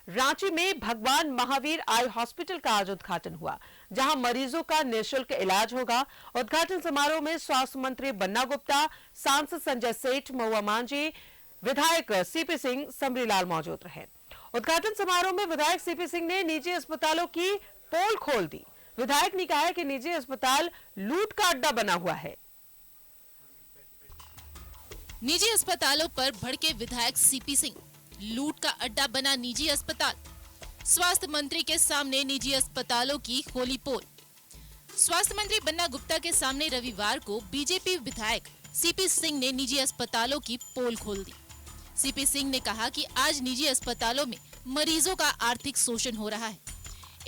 रांची में भगवान Mahavir eye hospital का आज उद्घाटन हुआ, जहां मरीजों का निःशुल्क इलाज होगा। उद्घाटन समारोह में स्वास्थ्य मंत्री बन्ना गुप्ता, सांसद संजय सेठ, महुआ मांझी, विधायक सीपी सिंह, समरीलाल मौजूद रहे। उद्घाटन समारोह में विधायक सीपी सिंह ने निजी अस्पतालों की पोल खोल दी। विधायक ने कहा कि निजी अस्पताल लूट का अड्डा बना हुआ है। निजी अस्पतालों पर भड़के विधायक सीपी सिंह, लूट का अड्डा बना निजी अस्पताल। स्वास्थ्य मंत्री के सामने निजी अस्पतालों की खोली पोल। स्वास्थ्य मंत्री बन्ना गुप्ता के सामने रविवार को बीजेपी विधायक सीपी सिंह ने निजी अस्पतालों की पोल खोल दी। सीपी सिंह ने कहा कि आज निजी अस्पतालों में मरीजों का आर्थिक शोषण हो रहा है।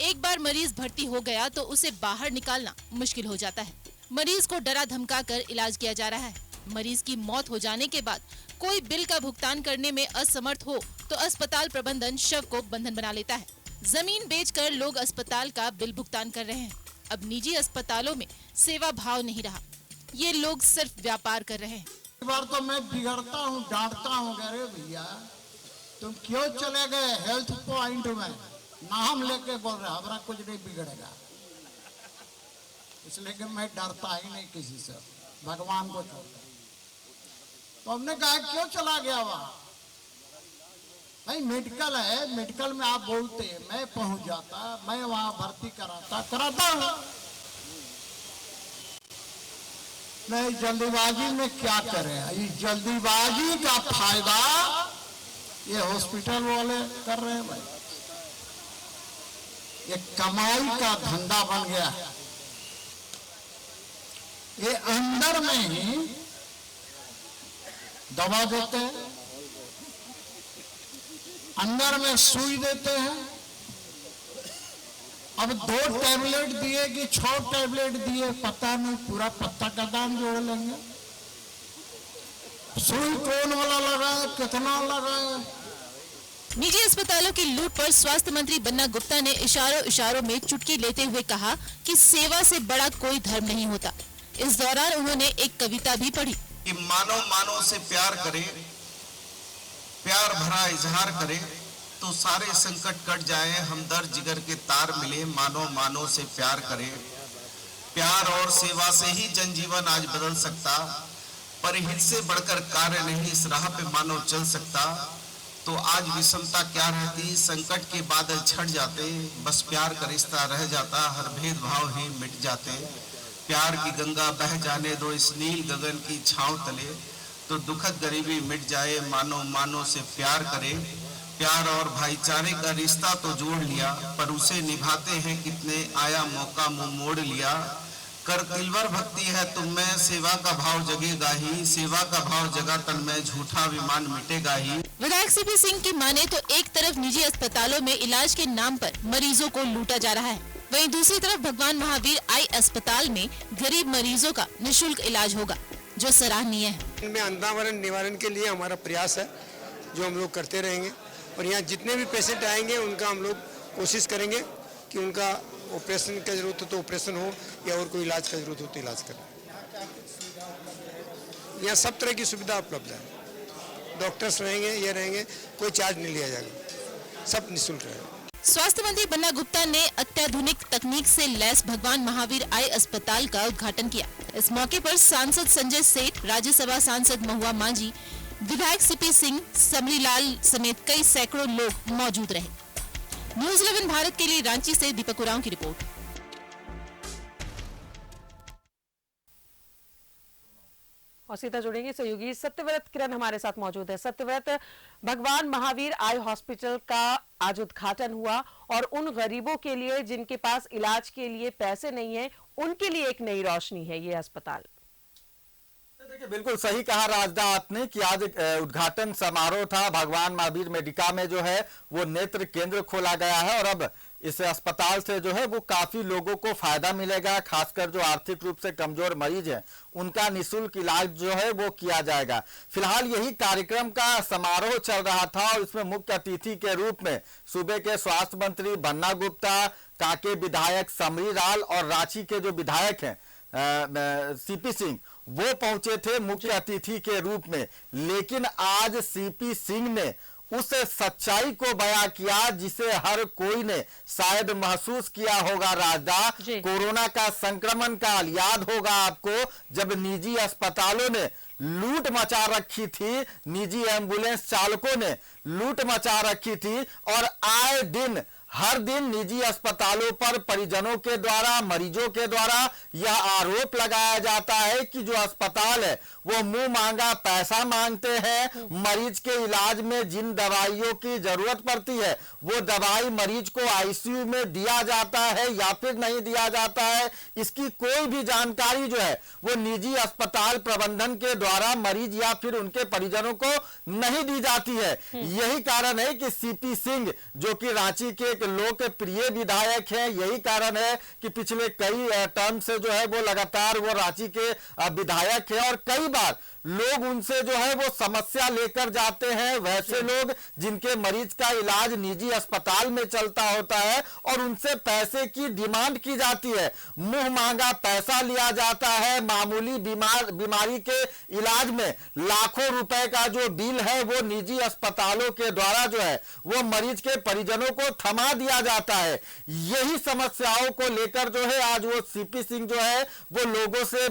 एक बार मरीज भर्ती हो गया तो उसे बाहर निकालना मुश्किल हो जाता है। मरीज को डरा धमका कर इलाज किया जा रहा है। मरीज की मौत हो जाने के बाद कोई बिल का भुगतान करने में असमर्थ हो तो अस्पताल प्रबंधन शव को बंधन बना लेता है। जमीन बेचकर लोग अस्पताल का बिल भुगतान कर रहे हैं। अब निजी अस्पतालों में सेवा भाव नहीं रहा, ये लोग सिर्फ व्यापार कर रहे हैं। एक बार तो मैं बिगड़ता हूँ, डांटता हूँ, अरे भैया तुम क्यों चले गए हेल्थ पॉइंट में, नाम लेके बोल रहे हमारा कुछ नहीं बिगड़ेगा, इसलिए कि मैं डरता ही नहीं किसी से, भगवान को छोड़कर। तो हमने कहा क्यों चला गया वहां, भाई मेडिकल है, मेडिकल में आप बोलते मैं पहुंच जाता, मैं वहां भर्ती कराता हूं। नहीं जल्दीबाजी में क्या करें, इस जल्दीबाजी का फायदा ये हॉस्पिटल वाले कर रहे हैं। भाई ये कमाई का धंधा बन गया है। ये अंदर में ही दवा देते हैं, अंदर में सुई देते हैं। अब 2 टैबलेट दिए कि 6 टैबलेट दिए पता नहीं, पूरा पत्ता का दाम जोड़ लेंगे। सुई कौन वाला लगाए, कितना लगाए। निजी अस्पतालों की लूट पर स्वास्थ्य मंत्री बन्ना गुप्ता ने इशारों में चुटकी लेते हुए कहा कि सेवा से बड़ा कोई धर्म नहीं होता। इस दौरान उन्होंने एक कविता भी पढ़ी कि मानव से प्यार करे, प्यार भरा इजहार करे तो सारे संकट कट जाए, हमदर्द जिगर के तार मिले, मानव से प्यार करे। प्यार और सेवा से ही जनजीवन आज बदल सकता, पर हित से बढ़कर कार्य नहीं इस राह पे मानव चल सकता। तो आज विषमता क्या रहती, संकट के बादल छट जाते, बस प्यार का रिश्ता रह जाता, हर भेदभाव ही मिट जाते। प्यार की गंगा बह जाने दो इस नील गगन की छांव तले, तो दुखद गरीबी मिट जाए, मानव से प्यार करे। प्यार और भाईचारे का रिश्ता तो जोड़ लिया, पर उसे निभाते हैं कितने, आया मौका मुंह मोड़ लिया। कर तिलवर भक्ति है तुम में, सेवा का भाव जगेगा ही, सेवा का भाव जगा तन में, झूठा विमान मिटेगा ही। विधायक सीपी सिंह की माने तो एक तरफ निजी अस्पतालों में इलाज के नाम पर मरीजों को लूटा जा रहा है, वहीं दूसरी तरफ भगवान महावीर आई अस्पताल में गरीब मरीजों का निःशुल्क इलाज होगा, जो सराहनीय है। इनमें अंधावरण निवारण के लिए हमारा प्रयास है, जो हम लोग करते रहेंगे। और यहाँ जितने भी पेशेंट आएंगे उनका हम लोग कोशिश करेंगे कि उनका ऑपरेशन की जरूरत हो तो ऑपरेशन हो, या और कोई इलाज की जरूरत हो तो इलाज करें। यहाँ सब तरह की सुविधा उपलब्ध है, डॉक्टर्स रहेंगे, ये रहेंगे, कोई चार्ज नहीं लिया जाएगा, सब निःशुल्क रहेगा। स्वास्थ्य मंत्री बन्ना गुप्ता ने अत्याधुनिक तकनीक से लैस भगवान महावीर आई अस्पताल का उद्घाटन किया। इस मौके पर सांसद संजय सेठ, राज्यसभा सांसद महुआ मांझी, विधायक सीपी सिंह, समरीलाल समेत कई सैकड़ों लोग मौजूद रहे। न्यूज़ 11 भारत के लिए रांची से दीपक उरांव की रिपोर्ट। और सीधा जुड़ेंगे सहयोगी सत्यव्रत किरण हमारे साथ मौजूद है। सत्यव्रत, भगवान महावीर आई हॉस्पिटल का आज उद्घाटन हुआ और उन गरीबों के लिए जिनके पास इलाज के लिए पैसे नहीं है, उनके लिए एक नई रोशनी है ये अस्पताल। देखिए, बिल्कुल सही कहा राजदा आपने कि आज उद्घाटन समारोह था। भगवान महावीर मेडिका में जो है वो नेत्र केंद्र खोला गया है और अब इस अस्पताल से जो है वो काफी लोगों को फायदा मिलेगा, खासकर जो आर्थिक रूप से कमजोर मरीज हैं उनका निःशुल्क इलाज जो है वो किया जाएगा। फिलहाल यही कार्यक्रम का समारोह चल रहा था और इसमें मुख्य अतिथि के रूप में सूबे के स्वास्थ्य मंत्री बन्ना गुप्ता, कांके विधायक समरीलाल और रांची के जो विधायक हैं सीपी सिंह, वो पहुंचे थे मुख्य अतिथि के रूप में। लेकिन आज सीपी सिंह ने उस सच्चाई को बयां किया जिसे हर कोई ने शायद महसूस किया होगा। राजदा, कोरोना का संक्रमण काल याद होगा आपको, जब निजी अस्पतालों ने लूट मचा रखी थी, निजी एम्बुलेंस चालकों ने लूट मचा रखी थी, और आए दिन हर दिन निजी अस्पतालों पर परिजनों के द्वारा, मरीजों के द्वारा यह आरोप लगाया जाता है कि जो अस्पताल है वो मुंह मांगा पैसा मांगते हैं। मरीज के इलाज में जिन दवाइयों की जरूरत पड़ती है वो दवाई मरीज को आईसीयू में दिया जाता है या फिर नहीं दिया जाता है, इसकी कोई भी जानकारी जो है वो निजी अस्पताल प्रबंधन के द्वारा मरीज या फिर उनके परिजनों को नहीं दी जाती है। यही कारण है कि सीपी सिंह, जो कि रांची के एक लोकप्रिय विधायक हैं, यही कारण है कि पिछले कई टर्म से जो है वो लगातार वो रांची के विधायक हैं, और कई बार लोग उनसे जो है वो समस्या लेकर जाते हैं। वैसे लोग जिनके मरीज का इलाज निजी अस्पताल में चलता होता है और उनसे पैसे की डिमांड की जाती है, मुंह मांगा पैसा लिया जाता है। मामूली बीमारी के इलाज में लाखों रुपए का जो बिल है वो निजी अस्पतालों के द्वारा जो है वो मरीज के परिजनों को थमा दिया जाता है। यही समस्याओं को लेकर जो है आज वो सीपी सिंह जो है वो लोगों से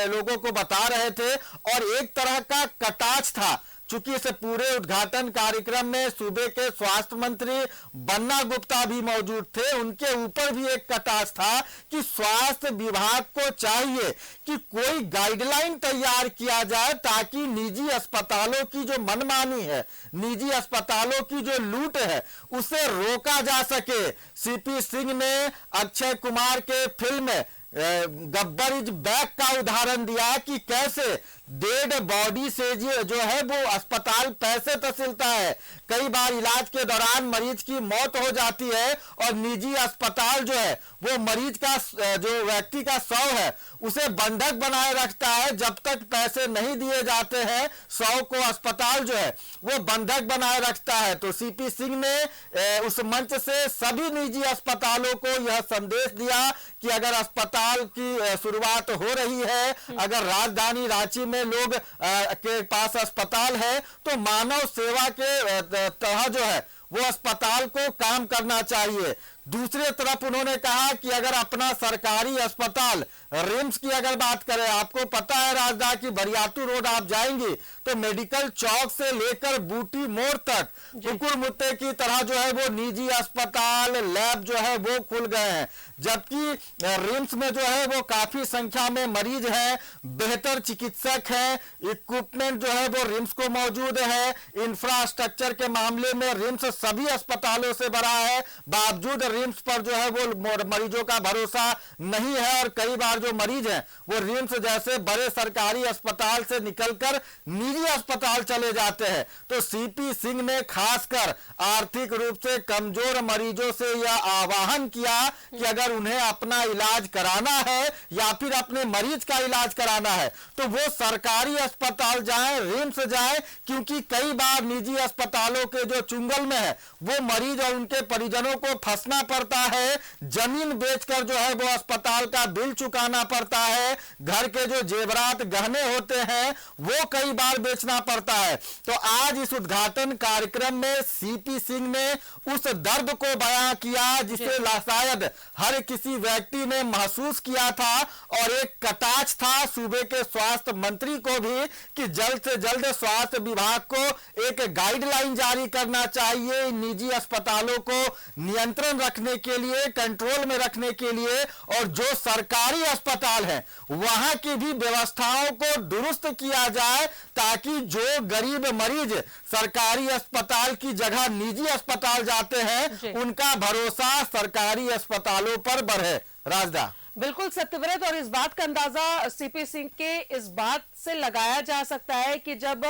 लोगों को बता रहे थे, और एक तरह का कटाक्ष था। चूंकि इस पूरे उद्घाटन कार्यक्रम में सूबे के स्वास्थ्य मंत्री बन्ना गुप्ता भी मौजूद थे, उनके ऊपर भी एक कटाक्ष था कि स्वास्थ्य विभाग को चाहिए कि कोई गाइडलाइन तैयार किया जाए ताकि निजी अस्पतालों की जो मनमानी है, निजी अस्पतालों की जो लूट है, उसे रोका जा सके। सीपी सिंह ने अक्षय कुमार के फिल्म गब्बर इज बैक का उदाहरण दिया कि कैसे डेड बॉडी से जो है वो अस्पताल पैसे तसिलता है। कई बार इलाज के दौरान मरीज की मौत हो जाती है और निजी अस्पताल जो है वो मरीज का जो व्यक्ति का शव है उसे बंधक बनाए रखता है। जब तक पैसे नहीं दिए जाते हैं शव को अस्पताल जो है वो बंधक बनाए रखता है। तो सीपी सिंह ने उस मंच से सभी निजी अस्पतालों को यह संदेश दिया कि अगर अस्पताल की शुरुआत हो रही है, अगर राजधानी रांची में लोग के पास अस्पताल है तो मानव सेवा के तरह जो है वो अस्पताल को काम करना चाहिए। दूसरी तरफ उन्होंने कहा कि अगर अपना सरकारी अस्पताल रिम्स की अगर बात करें, आपको पता है राजदा की बरियातू रोड आप जाएंगे तो मेडिकल चौक से लेकर बूटी मोड़ तक कुकुर मुत्ते की तरह जो है वो निजी अस्पताल, लैब जो है वो खुल गए हैं। जबकि रिम्स में जो है वो काफी संख्या में मरीज हैं, बेहतर चिकित्सक हैं, इक्विपमेंट जो है वो रिम्स को मौजूद है। इंफ्रास्ट्रक्चर के मामले में रिम्स सभी अस्पतालों से बड़ा है, बावजूद रिम्स पर जो है वो मरीजों का भरोसा नहीं है, और कई बार जो मरीज हैं वो रिम्स जैसे बड़े सरकारी अस्पताल से निकलकर निजी अस्पताल चले जाते हैं। तो सीपी सिंह ने खासकर आर्थिक रूप से कमजोर मरीजों से यह आह्वान किया कि अगर उन्हें अपना इलाज कराना है या फिर अपने मरीज का इलाज कराना है तो वो सरकारी अस्पताल जाएं, रिम्स जाएं, क्योंकि कई बार निजी अस्पतालों के जो चुंगल में है वो मरीज और उनके परिजनों को फंसना पड़ता है, जमीन बेचकर जो है वो अस्पताल का बिल चुकाना पड़ता है, घर के जो जेवरात गहने होते हैं वो कई बार बेचना पड़ता है। तो आज इस उद्घाटन कार्यक्रम में सीपी सिंह ने उस दर्द को बयां किया जिसे शायद हर किसी व्यक्ति ने महसूस किया था, और एक कटाक्ष था सूबे के स्वास्थ्य मंत्री को भी कि जल्द से जल्द स्वास्थ्य विभाग को एक गाइडलाइन जारी करना चाहिए निजी अस्पतालों को नियंत्रण रखने के लिए, कंट्रोल में रखने के लिए, और जो सरकारी अस्पताल है वहां की भी व्यवस्थाओं को दुरुस्त किया जाए ताकि जो गरीब मरीज सरकारी अस्पताल की जगह निजी अस्पताल जाते हैं उनका भरोसा सरकारी अस्पतालों पर बढ़े। राजदा बिल्कुल सत्यव्रत, और इस बात का अंदाजा सीपी सिंह के इस बात से लगाया जा सकता है कि जब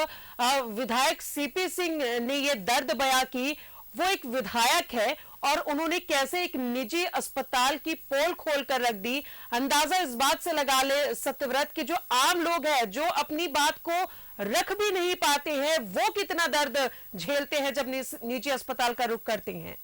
विधायक सीपी सिंह ने ये दर्द बयां की, वो एक विधायक है और उन्होंने कैसे एक निजी अस्पताल की पोल खोल कर रख दी। अंदाजा इस बात से लगा ले सत्यव्रत कि जो आम लोग हैं जो अपनी बात को रख भी नहीं पाते हैं वो कितना दर्द झेलते हैं जब निजी अस्पताल का रुख करते हैं।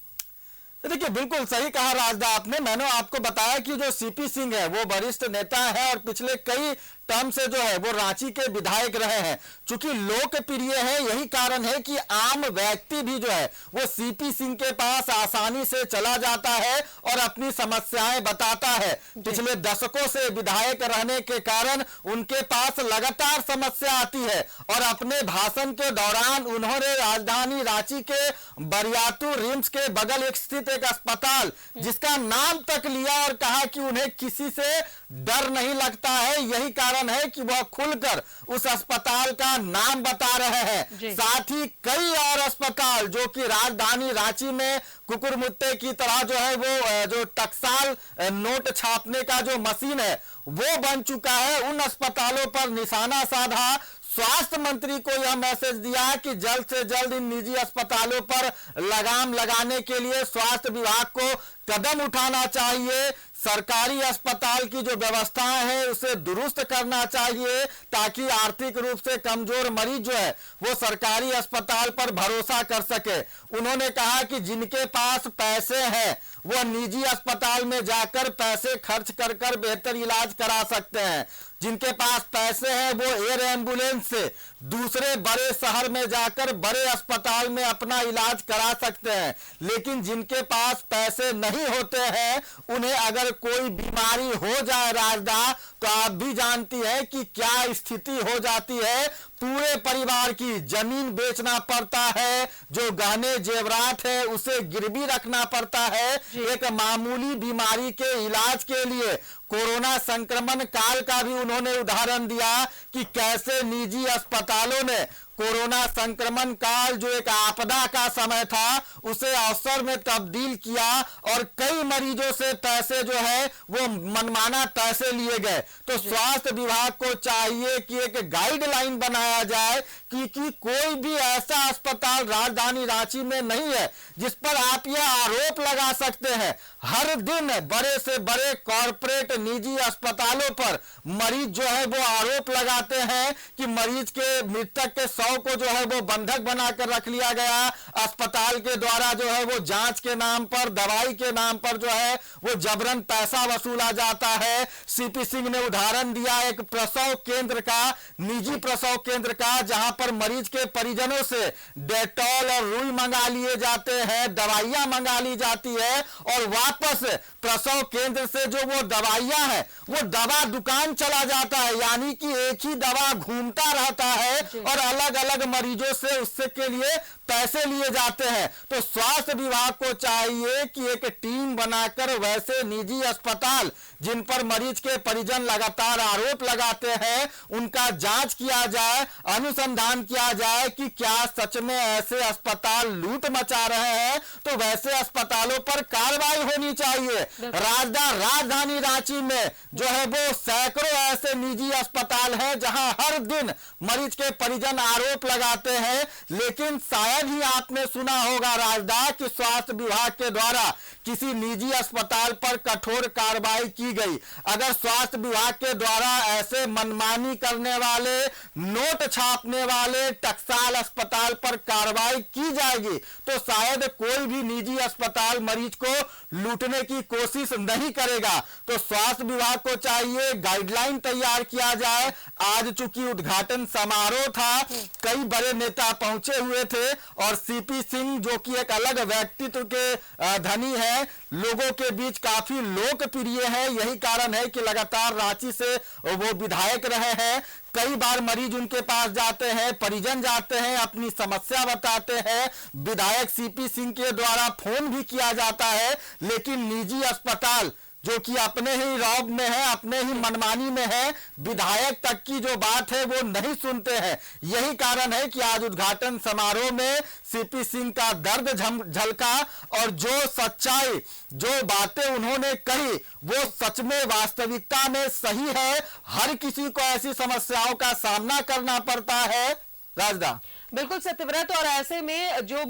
देखिए बिल्कुल सही कहा राजदा आपने। मैंने आपको बताया कि जो सीपी सिंह है वो वरिष्ठ नेता है और पिछले कई टर्म से जो है वो रांची के विधायक रहे हैं। चूंकि लोकप्रिय है, यही कारण है कि आम व्यक्ति भी जो है वो सीपी सिंह के पास आसानी से चला जाता है और अपनी समस्याएं बताता है। पिछले दशकों से विधायक रहने के कारण उनके पास लगातार समस्या आती है और अपने भाषण के दौरान उन्होंने राजधानी रांची के बरियातू रिम्स के बगल स्थित एक अस्पताल जिसका नाम तक लिया और कहा कि उन्हें किसी से डर नहीं लगता है। यही कारण है कि वह खुलकर उस अस्पताल का नाम बता रहे हैं। साथ ही कई और अस्पताल जो कि राजधानी रांची में कुकुरमुत्ते की तरह जो है वो जो टकसाल नोट छापने का जो मशीन है वो बन चुका है, उन अस्पतालों पर निशाना साधा। स्वास्थ्य मंत्री को यह मैसेज दिया कि जल्द से जल्द इन निजी अस्पतालों पर लगाम लगाने के लिए स्वास्थ्य विभाग को कदम उठाना चाहिए। सरकारी अस्पताल की जो व्यवस्थाएं हैं उसे दुरुस्त करना चाहिए ताकि आर्थिक रूप से कमजोर मरीज जो है वो सरकारी अस्पताल पर भरोसा कर सके। उन्होंने कहा कि जिनके पास पैसे हैं वो निजी अस्पताल में जाकर पैसे खर्च कर कर बेहतर इलाज करा सकते हैं। जिनके पास पैसे हैं वो एयर एम्बुलेंस से दूसरे बड़े शहर में जाकर बड़े अस्पताल में अपना इलाज करा सकते हैं। लेकिन जिनके पास पैसे नहीं होते हैं उन्हें अगर कोई बीमारी हो जाए राजदा, तो आप भी जानती हैं कि क्या स्थिति हो जाती है। पूरे परिवार की जमीन बेचना पड़ता है, जो गहने जेवरात है उसे गिरवी रखना पड़ता है एक मामूली बीमारी के इलाज के लिए। कोरोना संक्रमण काल का भी उन्होंने उदाहरण दिया कि कैसे निजी अस्पतालों ने कोरोना संक्रमण काल जो एक आपदा का समय था उसे अवसर में तब्दील किया और कई मरीजों से पैसे जो है वो मनमाना पैसे लिए गए। तो स्वास्थ्य विभाग को चाहिए कि एक गाइडलाइन बनाया जाए कि कोई भी ऐसा अस्पताल राजधानी रांची में नहीं है जिस पर आप यह आरोप लगा सकते हैं। हर दिन बड़े से बड़े कॉरपोरेट निजी अस्पतालों पर मरीज जो है वो आरोप लगाते हैं कि मरीज के मृतक के को जो है वो बंधक बनाकर रख लिया गया। अस्पताल के द्वारा जो है वो जांच के नाम पर, दवाई के नाम पर जो है वो जबरन पैसा वसूला जाता है। सीपी सिंह ने उदाहरण दिया एक प्रसव केंद्र का, निजी प्रसव केंद्र का, जहां पर मरीज के परिजनों से डेटॉल और रुई मंगा लिए जाते हैं, दवाइयां मंगा ली जाती है और वापस प्रसव केंद्र से जो वो दवाइयां है वो दवा दुकान चला जाता है। यानी कि एक ही दवा घूमता रहता है और अलग अलग मरीजों से उससे के लिए पैसे लिए जाते हैं। तो स्वास्थ्य विभाग को चाहिए कि एक टीम बनाकर वैसे निजी अस्पताल जिन पर मरीज के परिजन लगातार आरोप लगाते हैं उनका जांच किया जाए, अनुसंधान किया जाए कि क्या सच में ऐसे अस्पताल लूट मचा रहे हैं, तो वैसे अस्पतालों पर कार्रवाई होनी चाहिए। राजधानी रांची में जो है वो सैकड़ों ऐसे निजी अस्पताल हैं जहां हर दिन मरीज के परिजन आरोप लगाते हैं, लेकिन शायद ही आपने सुना होगा राजदा कि स्वास्थ्य विभाग के द्वारा किसी निजी अस्पताल पर कठोर कार्रवाई की गई। अगर स्वास्थ्य विभाग के द्वारा ऐसे मनमानी करने वाले, नोट छापने वाले टकसाल अस्पताल पर कार्रवाई की जाएगी तो शायद कोई भी निजी अस्पताल मरीज को लूटने की कोशिश नहीं करेगा। तो स्वास्थ्य विभाग को चाहिए गाइडलाइन तैयार किया जाए। आज चूंकि उद्घाटन समारोह था, कई बड़े नेता पहुंचे हुए थे और सीपी सिंह जो कि एक अलग व्यक्तित्व के धनी है, लोगों के बीच काफी लोकप्रिय है। यही कारण है कि लगातार रांची से वो विधायक रहे हैं। कई बार मरीज उनके पास जाते हैं, परिजन जाते हैं, अपनी समस्या बताते हैं। विधायक सीपी सिंह के द्वारा फोन भी किया जाता है, लेकिन निजी अस्पताल जो कि अपने ही रौब में है, अपने ही मनमानी में है, विधायक तक की जो बात है वो नहीं सुनते हैं। यही कारण है कि आज उद्घाटन समारोह में सीपी सिंह का दर्द झलका और जो सच्चाई, जो बातें उन्होंने कही वो सच में वास्तविकता में सही है। हर किसी को ऐसी समस्याओं का सामना करना पड़ता है। राजदा बिल्कुल सत्यव्रत, और ऐसे में जो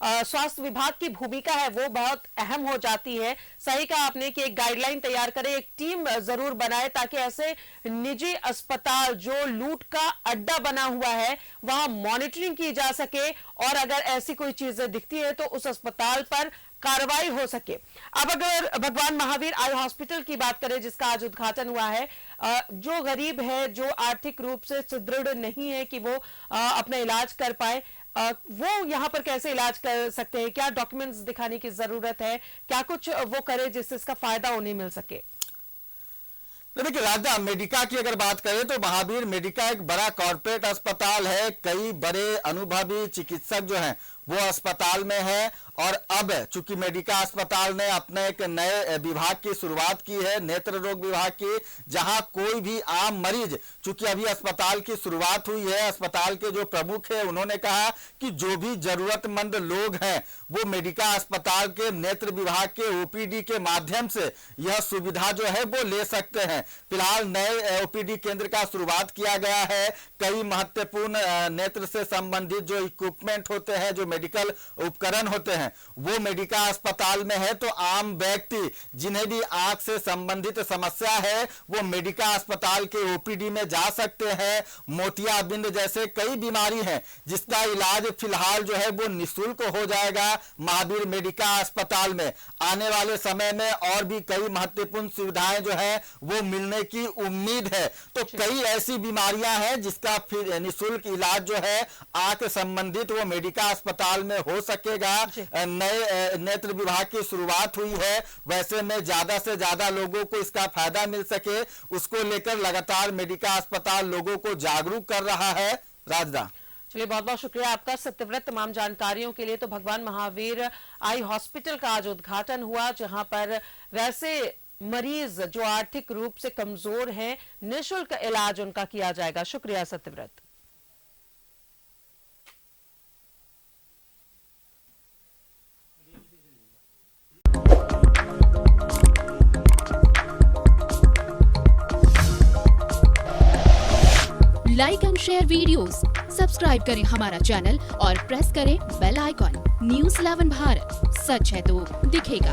स्वास्थ्य विभाग की भूमिका है वो बहुत अहम हो जाती है। सही कहा आपने कि एक गाइडलाइन तैयार करें, एक टीम जरूर बनाए ताकि ऐसे निजी अस्पताल जो लूट का अड्डा बना हुआ है वहां मॉनिटरिंग की जा सके और अगर ऐसी कोई चीजें दिखती है तो उस अस्पताल पर कार्रवाई हो सके। अब अगर भगवान महावीर आई हॉस्पिटल की बात करें जिसका आज उद्घाटन हुआ है, जो गरीब है, जो आर्थिक रूप से सुदृढ़ नहीं है कि वो अपना इलाज कर पाए, वो यहाँ पर कैसे इलाज कर सकते हैं? क्या डॉक्यूमेंट्स दिखाने की जरूरत है? क्या कुछ वो करे जिससे इसका फायदा उन्हें मिल सके? देखिए राजा, मेडिका की अगर बात करें तो महावीर मेडिका एक बड़ा कॉर्पोरेट अस्पताल है। कई बड़े अनुभवी चिकित्सक जो हैं वो अस्पताल में है और अब चूंकि मेडिका अस्पताल ने अपने एक नए विभाग की शुरुआत की है, नेत्र रोग विभाग की, जहां कोई भी आम मरीज, चूंकि अभी अस्पताल की शुरुआत हुई है, अस्पताल के जो प्रमुख है उन्होंने कहा कि जो भी जरूरतमंद लोग हैं वो मेडिका अस्पताल के नेत्र विभाग के ओपीडी के माध्यम से यह सुविधा जो है वो ले सकते हैं। फिलहाल नए ओपीडी केंद्र का शुरुआत किया गया है। कई महत्वपूर्ण नेत्र से संबंधित जो इक्विपमेंट होते हैं, जो मेडिकल उपकरण होते हैं वो मेडिका अस्पताल में है, तो आम व्यक्ति जिन्हें भी आंख से संबंधित समस्या है वो मेडिका अस्पताल के ओपीडी में जा सकते हैं। मोतियाबिंद जैसे कई बीमारी हैं जिसका इलाज फिलहाल जो है वो निःशुल्क हो जाएगा महावीर मेडिका अस्पताल में। आने वाले समय में और भी कई महत्वपूर्ण सुविधाएं जो है वो मिलने की उम्मीद है। तो कई ऐसी बीमारियां हैं जिसका फिर निःशुल्क इलाज जो है आंख संबंधित वो मेडिका अस्पताल में हो सकेगा। नए नेत्र विभाग की शुरुआत हुई है, वैसे में ज्यादा से ज्यादा लोगों को इसका फायदा मिल सके उसको लेकर लगातार मेडिका अस्पताल लोगों को जागरूक कर रहा है। राजदा, चलिए बहुत बहुत शुक्रिया आपका सत्यव्रत तमाम जानकारियों के लिए। तो भगवान महावीर आई हॉस्पिटल का आज उद्घाटन हुआ जहां पर वैसे मरीज जो आर्थिक रूप से कमजोर हैं निःशुल्क इलाज उनका किया जाएगा। शुक्रिया Satyavrat. Like and share videos, subscribe करें हमारा चैनल और प्रेस करें बेल आइकॉन। न्यूज़ 11 भारत, सच है तो दिखेगा।